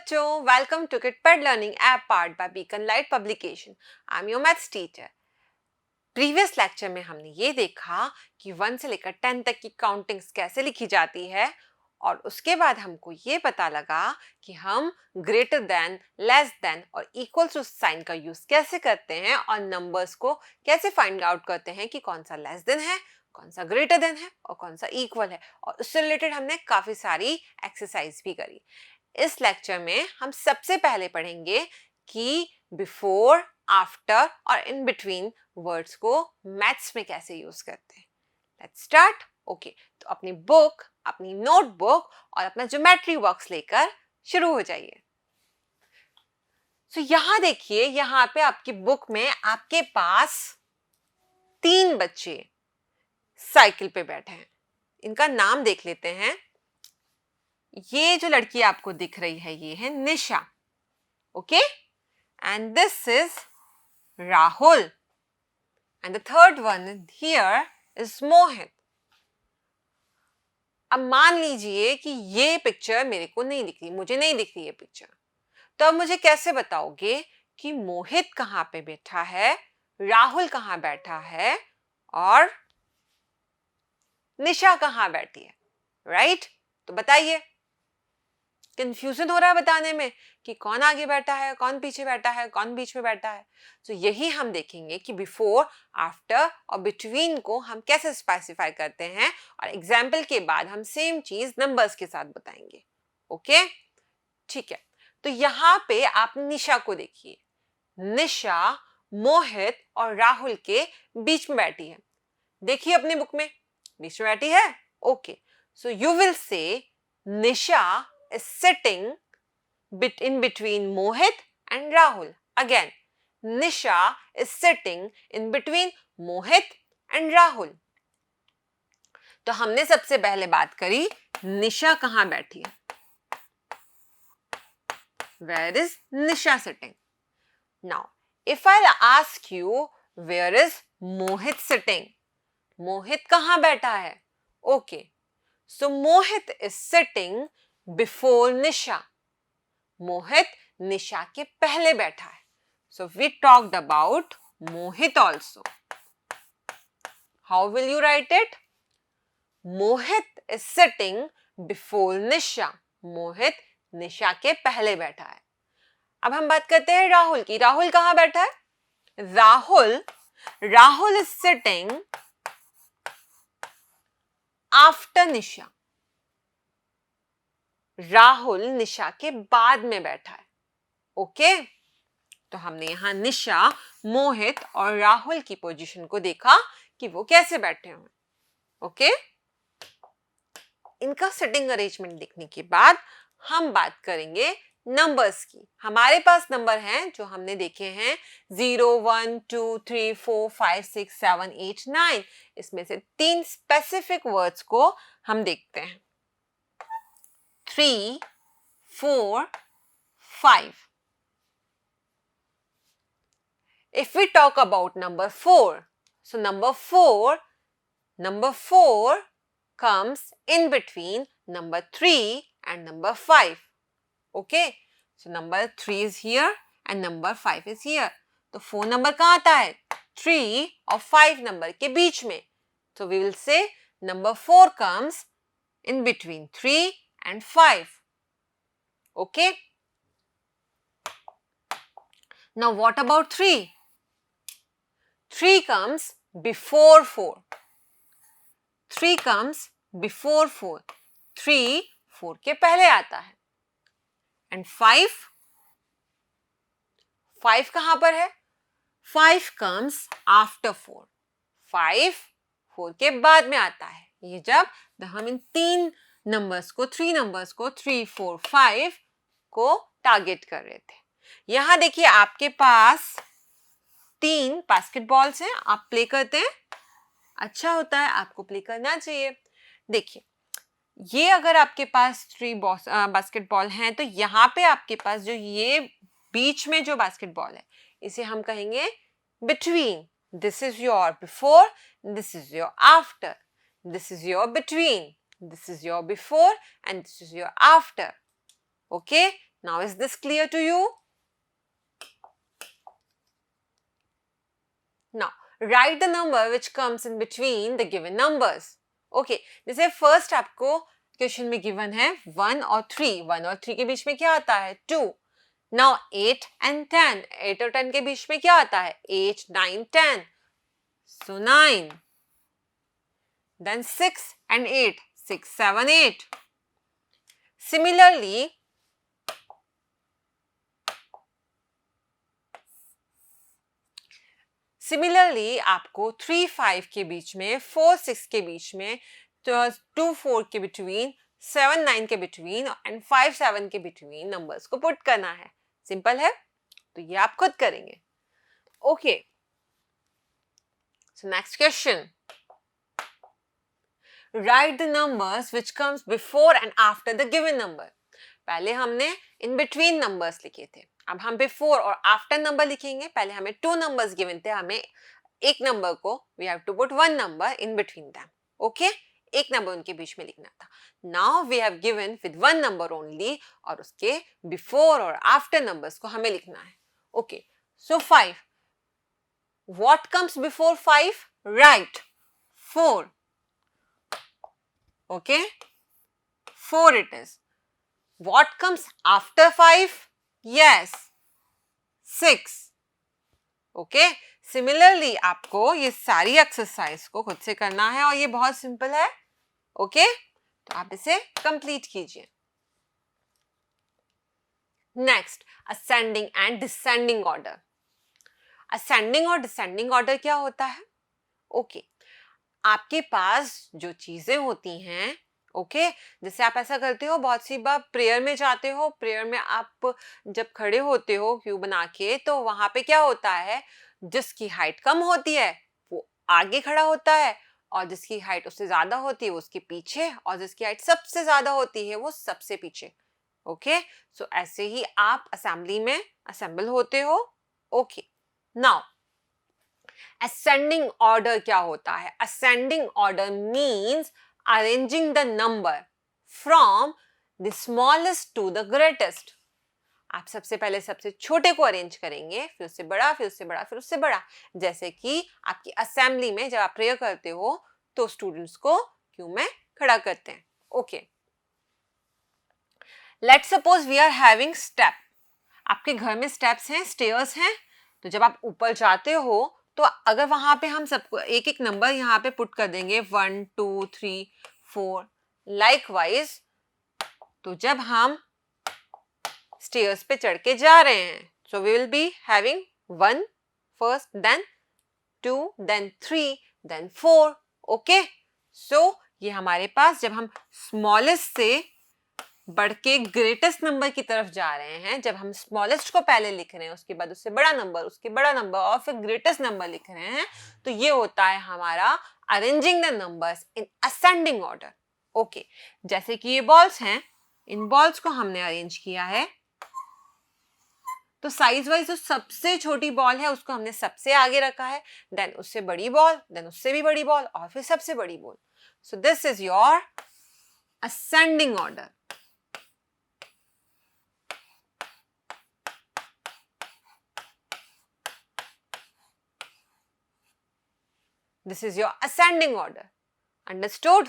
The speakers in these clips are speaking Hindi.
बच्चों, welcome to Kitpad learning app part by Beacon Light publication. I am your maths teacher. Previous lecture में हमने ये देखा कि 1 से लेकर 10 तक की काउंटिंग्स कैसे लिखी जाती है और उसके बाद हमको ये पता लगा कि हम ग्रेटर देन, लेस देन और इक्वल टू साइन का यूज कैसे करते हैं और नंबर्स को कैसे फाइंड आउट करते हैं कि कौन सा लेस देन है, कौन सा ग्रेटर देन है और कौन सा इक्वल है। और उससे रिलेटेड हमने काफी सारी एक्सरसाइज भी करी। इस लेक्चर में हम सबसे पहले पढ़ेंगे कि बिफोर, आफ्टर और इन बिटवीन वर्ड्स को मैथ्स में कैसे यूज करते हैं। Let's start. ओके, तो अपनी बुक, अपनी नोटबुक और अपना ज्योमेट्री बॉक्स लेकर शुरू हो जाइए। यहां देखिए, यहां पे आपकी बुक में आपके पास 3 बच्चे साइकिल पे बैठे हैं। इनका नाम देख लेते हैं। ये जो लड़की आपको दिख रही है ये है Nisha, okay, and this is Rahul and the third one here is Mohit. अब मान लीजिए कि ये पिक्चर मेरे को नहीं दिख रही, मुझे नहीं दिख रही ये पिक्चर, तो अब मुझे कैसे बताओगे कि मोहित कहां पे बैठा है, राहुल कहां बैठा है और निशा कहां बैठी है, राइट? तो बताइए, कंफ्यूजन हो रहा है बताने में कि कौन आगे बैठा है, कौन पीछे बैठा है, कौन बीच में बैठा है। तो यही हम देखेंगे कि बिफोर, आफ्टर और बिटवीन को हम कैसे स्पेसिफाई करते हैं और एग्जाम्पल के बाद हम सेम चीज नंबर्स के साथ बताएंगे। ओके, ठीक है। तो यहां पे आप निशा को देखिए। निशा मोहित और राहुल के बीच में बैठी है। देखिए अपनी बुक में बीच में बैठी है। Okay, so you will say Nisha is sitting in between Mohit and Rahul. Again, Nisha is sitting in between Mohit and Rahul. तो हमने सबसे पहले बात करी निशा कहां बैठी है। Where is Nisha sitting? Now, if I'll ask you where is Mohit sitting? मोहित कहां बैठा है? Okay, so Mohit is sitting before Nisha. Mohit Nisha के पहले बैठा है। So we talked about Mohit also. How will you write it? Mohit is sitting before Nisha. Mohit Nisha के पहले बैठा है। अब हम बात करते हैं राहुल की। राहुल कहां बैठा है? राहुल इज सिटिंग आफ्टर निशा। राहुल निशा के बाद में बैठा है। ओके, तो हमने यहां निशा, मोहित और राहुल की पोजीशन को देखा कि वो कैसे बैठे हुए। ओके, इनका सिटिंग अरेंजमेंट देखने के बाद हम बात करेंगे नंबर्स की। हमारे पास नंबर हैं जो हमने देखे हैं 0, 1, 2, 3, 4, 5, 6, 7, 8, 9। इसमें से 3 स्पेसिफिक वर्ड्स को हम देखते हैं। 3, 4, 5. If we talk about number 4, so number 4 comes in between number 3 and number 5. Okay, so number 3 is here and number 5 is here. तो 4 number कहाँ आता है? 3 और 5 number के बीच में. So we will say number 4 comes in between 3 and 5. Okay. Now what about 3? 3 comes before 4. 3 comes before 4. 3 4 के पहले आता है. And 5? 5 कहां पर है? 5 comes after 4. 5 4 के बाद में आता है. ये जब हम इन 3 नंबर्स को 3, 4, 5 को टारगेट कर रहे थे. यहां देखिए आपके पास 3 बास्केटबॉल्स हैं. आप प्ले करते हैं, अच्छा होता है, आपको प्ले करना चाहिए. देखिए, ये अगर आपके पास 3 बास्केटबॉल हैं तो यहां पे आपके पास जो ये बीच में जो बास्केटबॉल है इसे हम कहेंगे between. This is your before, this is your after. This is your between, this is your before and this is your after. Okay, Now is this clear to you? Now write the number which comes in between the given numbers. Okay, जैसे first आपको क्वेश्चन में गिवन है 1 और 3. 1 और 3 के बीच में क्या आता है? 2. Now 8 and 10. 8 और 10 के बीच में क्या आता है? 8, 9, 10. So 9. Then 6 and 8. 6, 7, 8. Similarly, आपको 3, 5 के बीच में, 4, 6 के बीच में, 2, 4 के बिटवीन, 7, 9 के बिटवीन एंड 5, 7 के बिटवीन नंबर्स को पुट करना है. सिंपल है, तो ये आप खुद करेंगे. Okay, so next question. Right the numbers which comes before and after the given number. पहले हमने इन बिटवीन नंबर्स लिखे थे, अब हम बिफोर और आफ्टर नंबर लिखेंगे. पहले हमें 2 नंबर्स गिवन थे, हमें एक नंबर को we have to put 1 number in between them. Okay, एक नंबर उनके बीच में लिखना था. Now we have given with 1 number only, और उसके बिफोर और आफ्टर नंबर्स को हमें लिखना है. Okay, so 5. What comes before 5? Right, 4. Okay, 4 it is. What comes after 5? Yes, 6. Okay. Similarly, आपको ये सारी एक्सरसाइज को खुद से करना है और ये बहुत सिंपल है. ओके, तो आप इसे कंप्लीट कीजिए. Next, ascending and descending order. Ascending और डिसेंडिंग ऑर्डर क्या होता है? ओके, आपके पास जो चीजें होती हैं, ओके, जैसे आप ऐसा करते हो, बहुत सी बार प्रेयर में जाते हो, प्रेयर में आप जब खड़े होते हो क्यू बना के, तो वहां पे क्या होता है, जिसकी हाइट कम होती है वो आगे खड़ा होता है, और जिसकी हाइट उससे ज्यादा होती है वो उसके पीछे, और जिसकी हाइट सबसे ज्यादा होती है वो सबसे पीछे. ओके, सो ऐसे ही आप असेंबली में असेंबल होते हो. ओके, नाउ ascending order क्या होता है? Ascending order means arranging the number from the smallest to the greatest. आप सबसे पहले सबसे छोटे को अरेंज करेंगे, फिर उससे बड़ा, फिर उससे बड़ा, फिर उससे बड़ा. जैसे कि आपकी असेंबली में जब आप प्रेयर करते हो तो स्टूडेंट्स को क्यू में खड़ा करते हैं. Okay, let's suppose we are having step. आपके घर में स्टेप्स हैं, स्टेयर्स हैं. तो जब आप ऊपर जाते हो तो अगर वहां पे हम सबको एक एक नंबर यहाँ पे पुट कर देंगे 1, 2, 3, 4 लाइकवाइज, तो जब हम स्टेयर्स पे चढ़ के जा रहे हैं, so we will be having 1 first, then 2, then 3, then 4. Okay, so ये हमारे पास जब हम स्मॉलेस्ट से बढ़ के ग्रेटेस्ट नंबर की तरफ जा रहे हैं, जब हम स्मॉलेस्ट को पहले लिख रहे हैं, उसके बाद उससे बड़ा नंबर, उसके बड़ा नंबर, और फिर ग्रेटेस्ट नंबर लिख रहे हैं, तो ये होता है हमारा arranging the numbers in ascending order. Okay, जैसे कि ये बॉल्स हैं, इन बॉल्स को हमने अरेंज किया है, तो साइज वाइज जो सबसे छोटी बॉल है उसको हमने सबसे आगे रखा है, देन उससे बड़ी बॉल, देन उससे भी बड़ी बॉल, और फिर सबसे बड़ी ball. So this is your ascending order. This is your ascending order. Understood?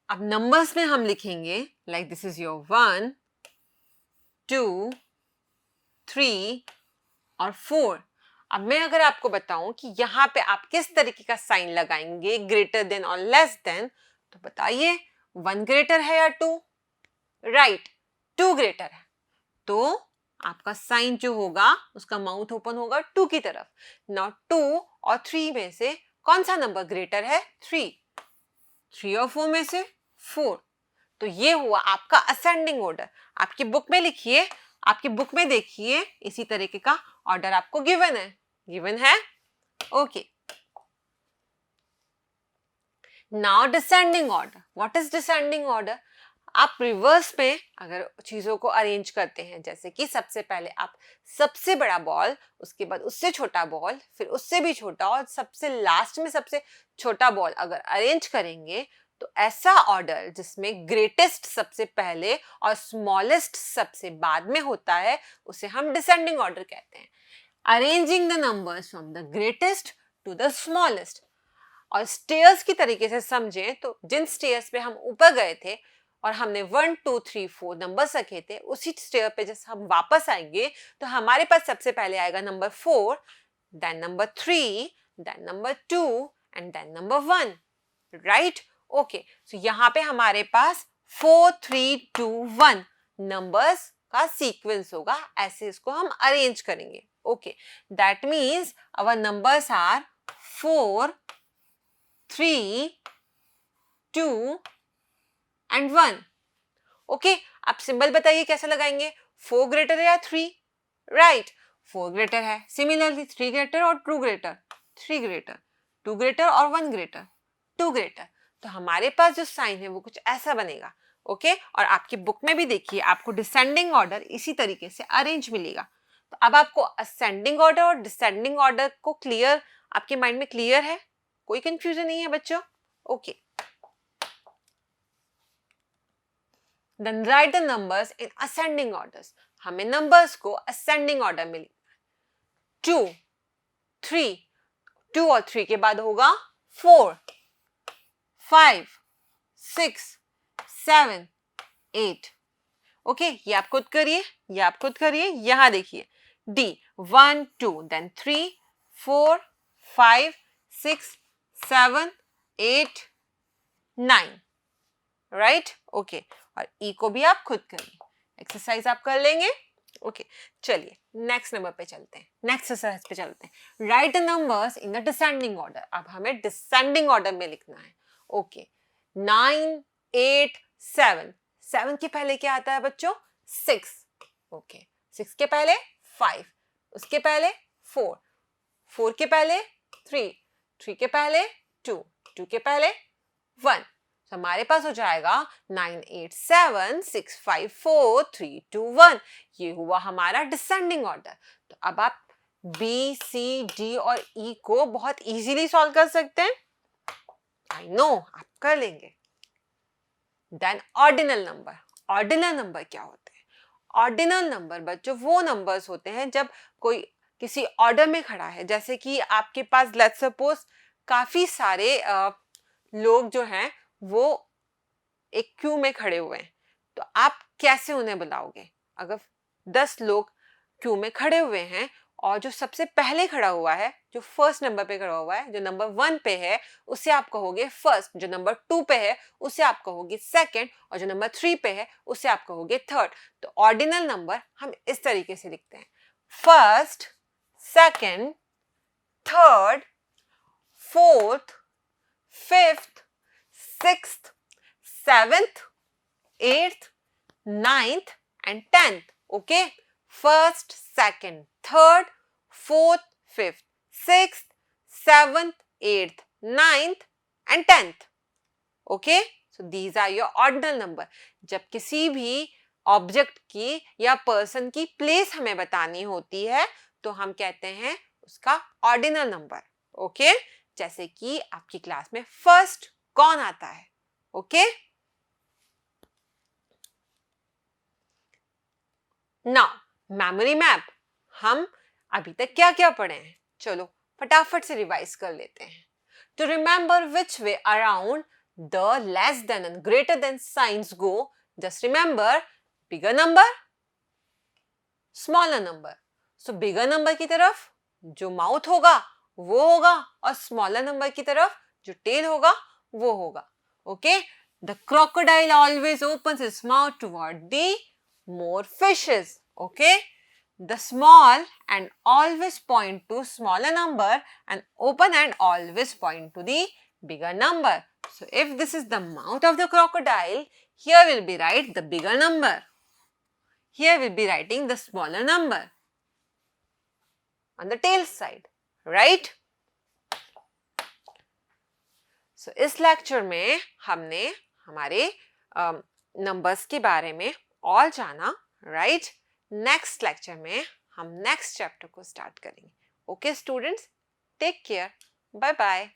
अब नंबर्स में हम लिखेंगे like this is your 1, 2, 3 और 4. अब मैं अगर आपको बताऊं कि यहां पे आप किस तरीके का साइन लगाएंगे, ग्रेटर देन और लेस देन, तो बताइए 1 ग्रेटर है या 2? राइट, 2 ग्रेटर है. तो आपका साइन जो होगा उसका माउथ ओपन होगा 2 की तरफ. नाउ 2 और 3 में से कौन सा नंबर ग्रेटर है? 3. 3 और 4 में से 4. तो ये हुआ आपका असेंडिंग ऑर्डर. आपकी बुक में लिखिए, आपकी बुक में देखिए, इसी तरीके का ऑर्डर आपको गिवन है. Okay, now descending order. What is descending order? आप रिवर्स में अगर चीजों को अरेंज करते हैं, जैसे कि सबसे पहले आप सबसे बड़ा बॉल, उसके बाद उससे छोटा बॉल, फिर उससे भी छोटा, और सबसे लास्ट में सबसे छोटा बॉल अगर अरेंज करेंगे, तो ऐसा ऑर्डर जिसमें ग्रेटेस्ट सबसे पहले और स्मॉलेस्ट सबसे बाद में होता है उसे हम डिसेंडिंग ऑर्डर कहते हैं. Arranging the numbers from the greatest to the smallest. और स्टेयर्स की तरीके से समझें तो जिन स्टेयर्स पे हम ऊपर गए थे और हमने 1 2 3 4 नंबर्स रखे थे, उसी स्टेयर पे जैसे हम वापस आएंगे तो हमारे पास सबसे पहले आएगा number 4, then number 3, then number 2 and then number 1. Right? Okay, so यहाँ पे हमारे पास 4 3 2 1 नंबर्स का सीक्वेंस होगा. ऐसे इसको हम अरेंज करेंगे. Okay, that means our numbers are 4 3 2 and 1. Okay, आप सिंबल बताइए कैसे लगाएंगे. 4 ग्रेटर है या 3? राइट, 4 ग्रेटर है. सिमिलरली 3 ग्रेटर और 2 ग्रेटर, 3 ग्रेटर, 2 ग्रेटर और 1 ग्रेटर, 2 ग्रेटर. तो हमारे पास जो साइन है वो कुछ ऐसा बनेगा. ओके, और आपकी बुक में भी देखिए आपको डिसेंडिंग ऑर्डर इसी तरीके से अरेंज मिलेगा. तो अब आपको असेंडिंग ऑर्डर और डिसेंडिंग ऑर्डर को क्लियर, आपके माइंड में क्लियर है? कोई कंफ्यूजन नहीं है बच्चों? Okay. Then write the numbers in ascending orders. हमें numbers को ascending order में लिखना है. 2, 3, 2 और 3 के बाद होगा 4, 5, 6, 7, 8. ओके, ये आप खुद करिए, ये आप खुद करिए. यहां देखिए D 1 2 then 3 4 5 6 7 8 9. राइट? ओके, और ई को भी आप खुद करिए. एक्सरसाइज आप कर लेंगे. ओके, चलिए नेक्स्ट नंबर पे चलते हैं, नेक्स्ट एक्सरसाइज पे चलते हैं. Right the numbers in the descending order. अब हमें डिसेंडिंग ऑर्डर में लिखना है. ओके, 9 8 7. 7 के पहले क्या आता है बच्चों? 6. ओके, 6 के पहले 5, उसके पहले 4, 4 के पहले 3, 3 के पहले 2, 2 के पहले 1. हमारे पास हो जाएगा 9 8 7 6 5 4 3 2 1. ये हुआ हमारा डिसेंडिंग ऑर्डर. तो अब आप बी सी डी और ई को बहुत इजीली सॉल्व कर सकते हैं. आई नो आप कर लेंगे. Then ordinal number. Ordinal number क्या होते हैं? ऑर्डिनल नंबर बच्चों वो नंबर्स होते हैं जब कोई किसी ऑर्डर में खड़ा है. जैसे कि आपके पास लेट्स सपोज काफी सारे लोग जो हैं वो एक क्यू में खड़े हुए हैं, तो आप कैसे उन्हें बुलाओगे? अगर 10 लोग क्यू में खड़े हुए हैं और जो सबसे पहले खड़ा हुआ है, जो फर्स्ट नंबर पे खड़ा हुआ है, जो नंबर 1 पे है, उसे आप कहोगे फर्स्ट. जो नंबर 2 पे है उसे आप कहोगे सेकंड, और जो नंबर 3 पे है उसे आप कहोगे थर्ड. तो ऑर्डिनल नंबर हम इस तरीके से लिखते हैं. First, second, third, fourth, fifth, sixth, 7th, 8th, 9th and 10th. Okay, first, second, third, fourth, fifth, 6th, 7th, 8th, 9th and 10th. Okay, so these are your ordinal number. जब किसी भी ऑब्जेक्ट की या पर्सन की प्लेस हमें बतानी होती है तो हम कहते हैं उसका ऑर्डिनल नंबर. ओके, जैसे कि आपकी क्लास में फर्स्ट कौन आता है? Okay, now memory map. हम अभी तक क्या क्या पढ़े हैं? चलो फटाफट से रिवाइज कर लेते हैं. To remember which way around the less than and greater than signs go, just remember bigger number, smaller number. So bigger number की तरफ जो माउथ होगा वो होगा और स्मॉलर नंबर की तरफ जो टेल होगा वो होगा. Okay, the crocodile always opens its mouth toward the more fishes. Okay, the small and always point to smaller number and open and always point to the bigger number. So if this is the mouth of the crocodile, here will be write the bigger number. Here we'll be writing the smaller number on the tail side, right? So इस लेक्चर में हमने हमारे नंबर्स के बारे में और जाना, राइट? नेक्स्ट लेक्चर में हम नेक्स्ट चैप्टर को स्टार्ट करेंगे. Okay students, take care, bye bye.